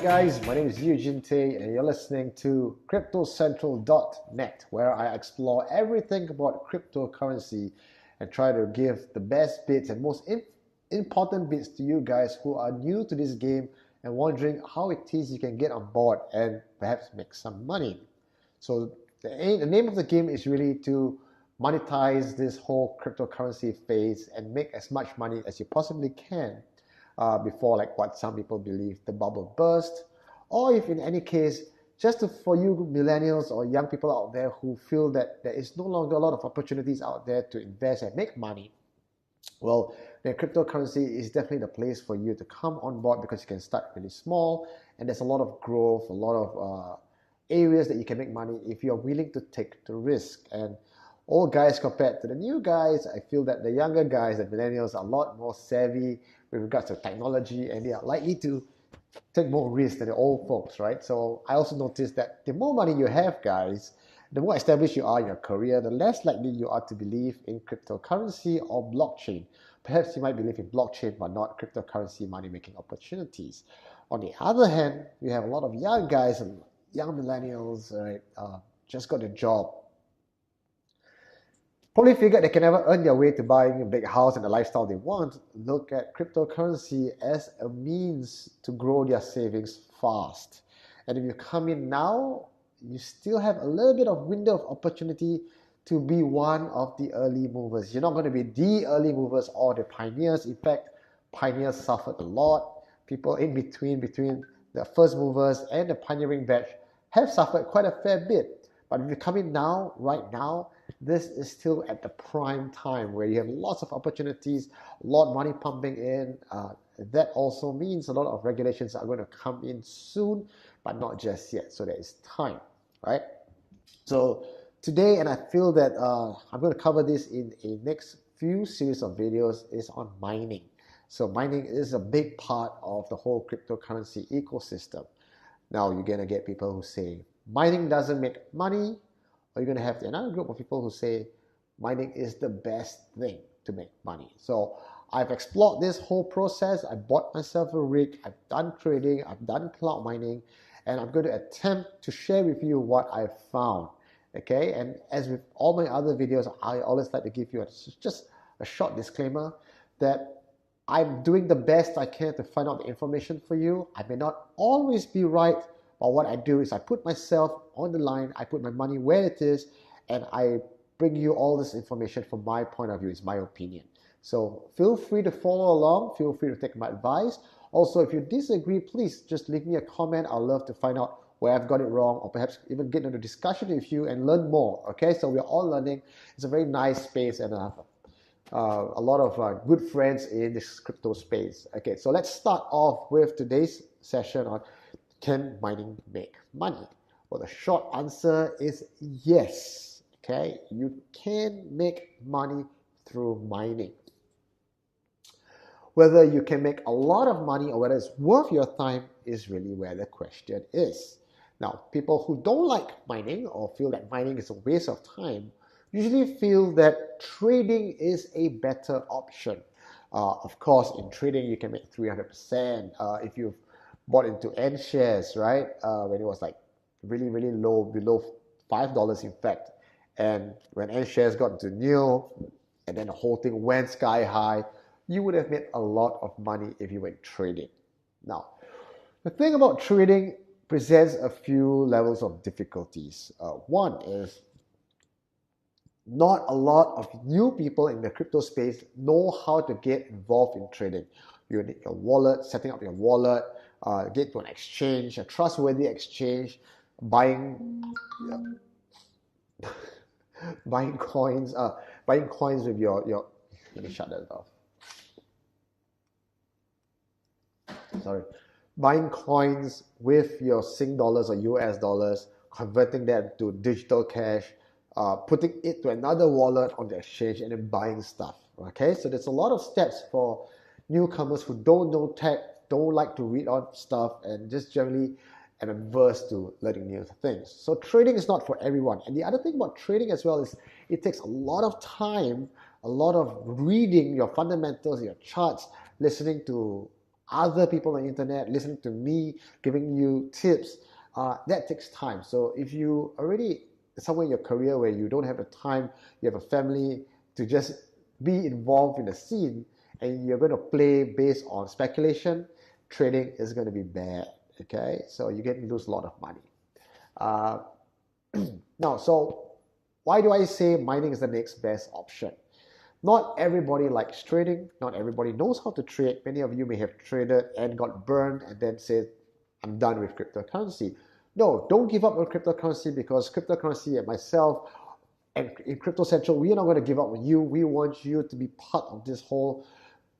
guys, my name is Eugene Tay and you're listening to CryptoCentral.net, where I explore everything about cryptocurrency and try to give the best bits and most important bits to you guys who are new to this game and wondering how it is you can get on board and perhaps make some money. So the name of the game is really to monetize this whole cryptocurrency phase and make as much money as you possibly can before, like what some people believe, the bubble burst, or if in any case, for you millennials or young people out there who feel that there is no longer a lot of opportunities out there to invest and make money, well, then cryptocurrency is definitely the place for you to come on board, because you can start really small and there's a lot of growth, a lot of areas that you can make money if you're willing to take the risk. And old guys compared to the new guys, I feel that the younger guys, the millennials, are a lot more savvy with regards to technology, and they are likely to take more risks than the old folks, right? So I also noticed that the more money you have, guys, the more established you are in your career, the less likely you are to believe in cryptocurrency or blockchain. Perhaps you might believe in blockchain, but not cryptocurrency money-making opportunities. On the other hand, you have a lot of young guys and young millennials, right, just got a job. Probably figured they can never earn their way to buying a big house and the lifestyle they want. Look at cryptocurrency as a means to grow their savings fast. And if you come in now, you still have a little bit of window of opportunity to be one of the early movers. You're not going to be the early movers or the pioneers. In fact, pioneers suffered a lot. People in between the first movers and the pioneering batch have suffered quite a fair bit. But if you come in now, right now, this is still at the prime time where you have lots of opportunities, a lot of money pumping in. That also means a lot of regulations are going to come in soon, but not just yet. So there is time, right? So today, and I feel that I'm going to cover this in a next few series of videos, is on mining. So mining is a big part of the whole cryptocurrency ecosystem. Now you're going to get people who say mining doesn't make money, or you're going to have another group of people who say mining is the best thing to make money. So I've explored this whole process. I bought myself a rig, I've done trading, I've done cloud mining, and I'm going to attempt to share with you what I've found. Okay, and as with all my other videos, I always like to give you just a short disclaimer that I'm doing the best I can to find out the information for you. I may not always be right, but what I do is I put myself on the line, I put my money where it is, and I bring you all this information from my point of view. It's my opinion. So feel free to follow along, feel free to take my advice. Also, if you disagree, please just leave me a comment. I'd love to find out where I've got it wrong, or perhaps even get into a discussion with you and learn more. Okay, so we're all learning. It's a very nice space, and I have a lot of good friends in this crypto space. Okay, so let's start off with today's session on, can mining make money? Well, the short answer is yes. Okay, you can make money through mining. Whether you can make a lot of money or whether it's worth your time is really where the question is. Now, people who don't like mining or feel that mining is a waste of time usually feel that trading is a better option. Of course, in trading, you can make 300% if you've bought into N shares, right? When it was like really, really low, below $5 in fact. And when N shares got to nil, and then the whole thing went sky high, you would have made a lot of money if you went trading. Now, the thing about trading presents a few levels of difficulties. One is not a lot of new people in the crypto space know how to get involved in trading. You need your wallet, setting up your wallet, get to an exchange, a trustworthy exchange, buying coins with your let me shut that off. Sorry. Buying coins with your Sing dollars or US dollars, converting them to digital cash, putting it to another wallet on the exchange, and then buying stuff. Okay, so there's a lot of steps for newcomers who don't know tech, don't like to read on stuff, and just generally am averse to learning new things. So trading is not for everyone. And the other thing about trading as well is it takes a lot of time, a lot of reading your fundamentals, your charts, listening to other people on the internet, listening to me, giving you tips, that takes time. So if you already somewhere in your career where you don't have the time, you have a family to just be involved in the scene, and you're going to play based on speculation, trading is going to be bad. Okay, so you're going to lose a lot of money. Now, so why do I say mining is the next best option? Not everybody likes trading. Not everybody knows how to trade. Many of you may have traded and got burned and then said, I'm done with cryptocurrency. No, don't give up on cryptocurrency, because cryptocurrency and myself and in Crypto Central, we are not going to give up on you. We want you to be part of this whole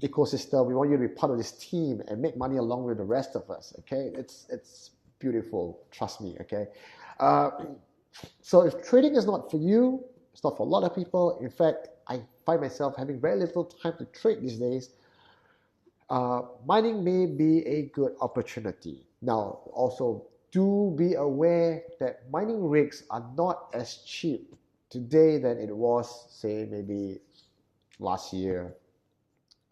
ecosystem. We want you to be part of this team and make money along with the rest of us. Okay, it's beautiful. Trust me. Okay, so if trading is not for you, it's not for a lot of people. In fact, I find myself having very little time to trade these days. Mining may be a good opportunity. Now, also do be aware that mining rigs are not as cheap today than it was, say, maybe last year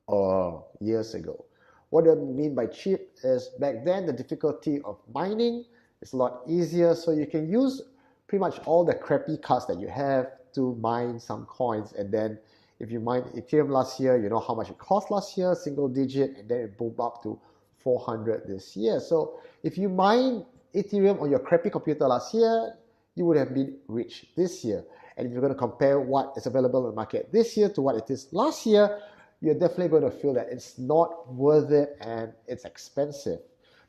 or years ago. What do I mean by cheap is back then the difficulty of mining is a lot easier, so you can use pretty much all the crappy cards that you have to mine some coins. And then if you mine Ethereum last year, you know how much it cost last year, single digit, and then it boomed up to 400 this year. So if you mine Ethereum on your crappy computer last year, you would have been rich this year. And if you're going to compare what is available in the market this year to what it is last year, you're definitely going to feel that it's not worth it and it's expensive.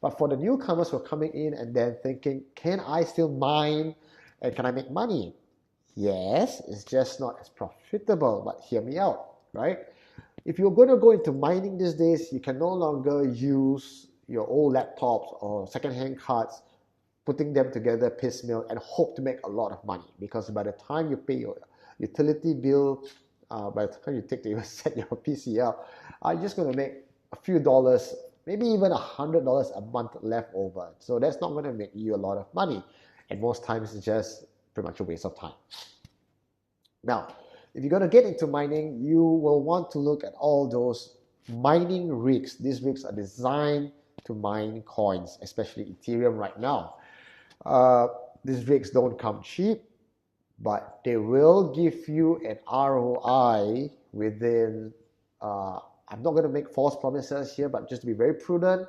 But for the newcomers who are coming in and then thinking, can I still mine and can I make money? Yes, it's just not as profitable, but hear me out, right? If you're going to go into mining these days, you can no longer use your old laptops or second-hand cards, putting them together piecemeal and hope to make a lot of money, because by the time you pay your utility bill, by the time you take to even set your PC up, you're just going to make a few dollars, maybe even $100 a month left over. So that's not going to make you a lot of money. And most times it's just pretty much a waste of time. Now, if you're going to get into mining, you will want to look at all those mining rigs. These rigs are designed to mine coins, especially Ethereum right now. These rigs don't come cheap, but they will give you an ROI within, I'm not going to make false promises here, but just to be very prudent,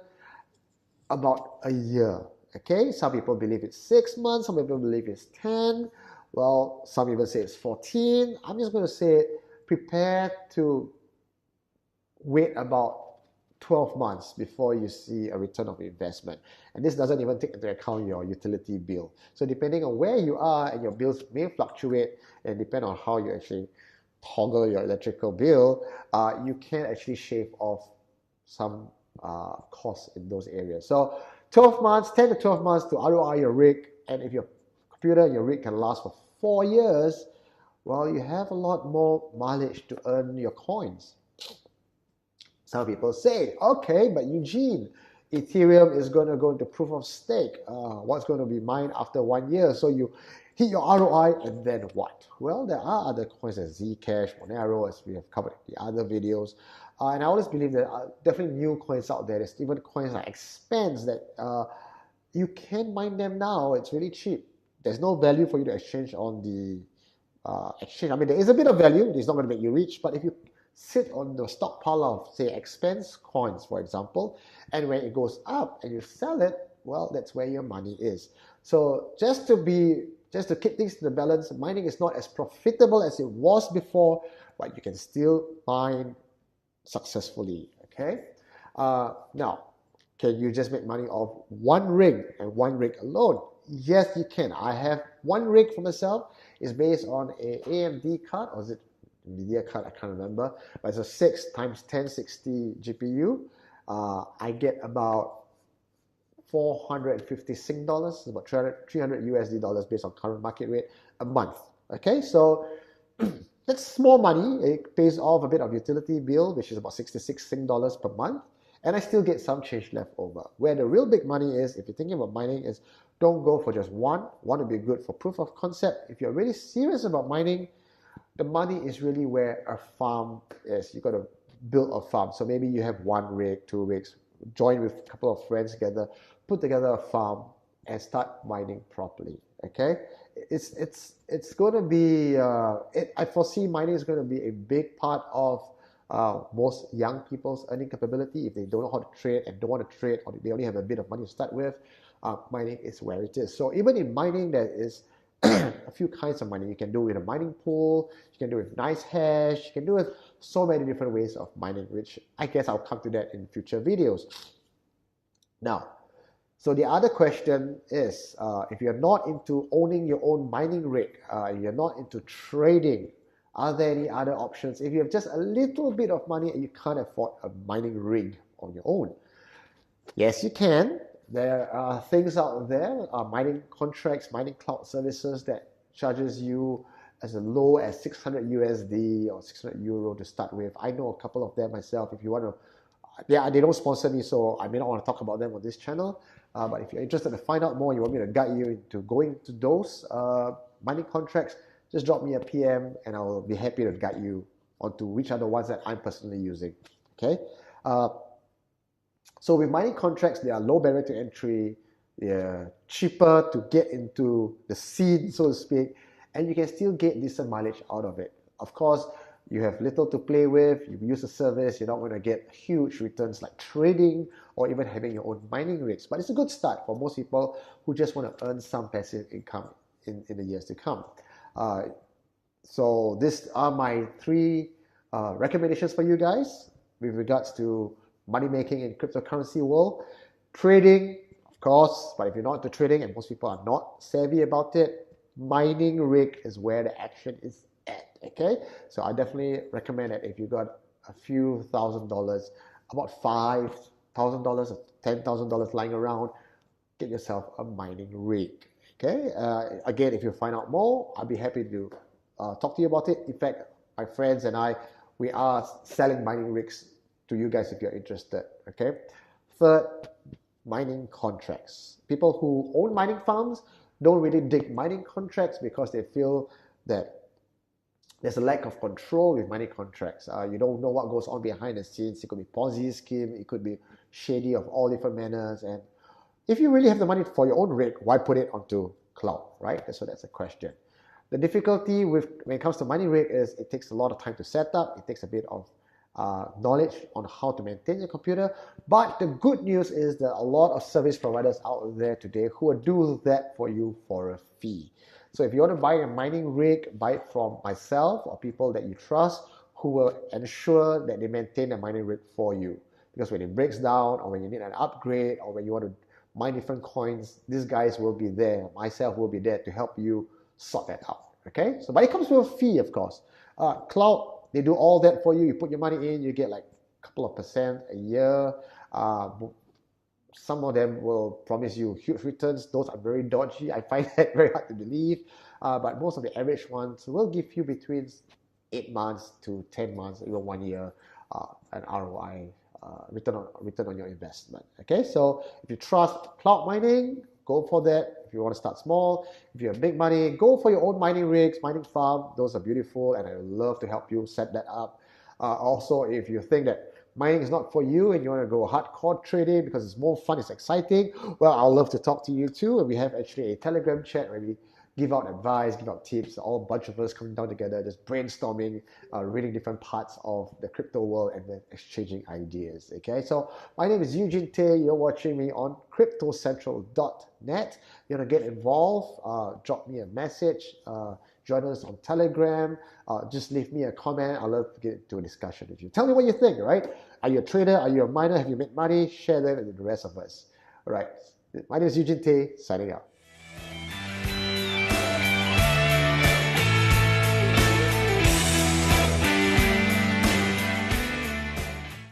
about a year. Okay, some people believe it's 6 months, some people believe it's 10. Well, some even say it's 14. I'm just going to say prepare to wait about 12 months before you see a return of investment. And this doesn't even take into account your utility bill. So depending on where you are, and your bills may fluctuate and depend on how you actually toggle your electrical bill, you can actually shave off some costs in those areas. So 12 months, 10 to 12 months to ROI your rig, and if your computer and your rig can last for 4 years, well, you have a lot more mileage to earn your coins. Some people say, okay, but Eugene, Ethereum is going to go into proof of stake. What's going to be mined after 1 year? So you hit your ROI, and then what? Well, there are other coins like Zcash, Monero, as we have covered in the other videos. And I always believe there are definitely new coins out there. There's even coins like Expense that you can mine them now. It's really cheap. There's no value for you to exchange on the exchange. I mean, there is a bit of value. It's not going to make you rich, but if you sit on the stockpile of, say, Expense coins, for example, and when it goes up and you sell it, well, that's where your money is. So just to keep things in the balance, mining is not as profitable as it was before, but you can still mine successfully. Okay. Now, can you just make money off one rig and one rig alone? Yes, you can. I have one rig for myself. It's based on a AMD card, or is it NVIDIA card? I can't remember. But it's a 6 x 1060 GPU. I get about 450 Sing dollars, about 300 USD dollars based on current market rate a month. Okay, so that's small money. It pays off a bit of utility bill, which is about 66 Sing dollars per month, and I still get some change left over. Where the real big money is, if you're thinking about mining, is don't go for just one. One would be good for proof of concept. If you're really serious about mining, the money is really where a farm is. You got to build a farm. So maybe you have 1 rig, 2 rigs, join with a couple of friends together, put together a farm, and start mining properly. Okay, it's going to be. I foresee mining is going to be a big part of most young people's earning capability. If they don't know how to trade and don't want to trade, or they only have a bit of money to start with, mining is where it is. So even in mining, there is a few kinds of mining. You can do with a mining pool, you can do with nice hash, you can do with so many different ways of mining, which I guess I'll come to that in future videos. Now, so the other question is, if you're not into owning your own mining rig, you're not into trading, are there any other options? If you have just a little bit of money and you can't afford a mining rig on your own, yes, you can. There are things out there, mining contracts, mining cloud services that charges you as low as 600 USD or 600 euro to start with. I know a couple of them myself. If you want to, they don't sponsor me, so I may not want to talk about them on this channel. But if you're interested to find out more, you want me to guide you into going to those mining contracts, just drop me a PM and I'll be happy to guide you onto which are the ones that I'm personally using. Okay. So with mining contracts, they are low barrier to entry, they're cheaper to get into the scene, so to speak, and you can still get decent mileage out of it. Of course, you have little to play with, you use a service, you're not going to get huge returns like trading or even having your own mining rigs, but it's a good start for most people who just want to earn some passive income in the years to come. So these are my 3 recommendations for you guys with regards to money making in cryptocurrency world. Trading, of course, but if you're not into trading and most people are not savvy about it, mining rig is where the action is at. Okay, so I definitely recommend it. If you got a few $1,000s, about $5,000 or $10,000 lying around, get yourself a mining rig. Okay, again, if you find out more, I'll be happy to talk to you about it. In fact, my friends and I, we are selling mining rigs to you guys if you're interested. Okay. Third, mining contracts. People who own mining farms don't really dig mining contracts because they feel that there's a lack of control with mining contracts. You don't know what goes on behind the scenes. It could be Ponzi scheme, it could be shady of all different manners. And if you really have the money for your own rig, why put it onto cloud, right? So that's a question. The difficulty when it comes to mining rig is it takes a lot of time to set up. It takes a bit of knowledge on how to maintain your computer. But the good news is that a lot of service providers out there today who will do that for you for a fee. So if you want to buy a mining rig, buy it from myself or people that you trust who will ensure that they maintain the mining rig for you. Because when it breaks down or when you need an upgrade or when you want to mine different coins, these guys will be there. Myself will be there to help you sort that out. Okay, so but it comes with a fee, of course. Cloud, they do all that for you. You put your money in, you get like a couple of percent a year. Some of them will promise you huge returns. Those are very dodgy. I find that very hard to believe. But most of the average ones will give you between 8 months to 10 months, even 1 year, an ROI, return on your investment. Okay, so if you trust cloud mining, go for that. If you want to start small, if you have big money, go for your own mining rigs, mining farm. Those are beautiful, and I would love to help you set that up. Also, if you think that mining is not for you and you want to go hardcore trading because it's more fun, it's exciting, well, I'll love to talk to you too. And we have actually a Telegram chat where we give out advice, give out tips, all a bunch of us coming down together, just brainstorming, reading different parts of the crypto world and then exchanging ideas. Okay, so my name is Eugene Tay. You're watching me on cryptocentral.net. You want to get involved, drop me a message, join us on Telegram, just leave me a comment. I'd love to get into a discussion with you. Tell me what you think, right? Are you a trader? Are you a miner? Have you made money? Share that with the rest of us. All right. My name is Eugene Tay, signing out.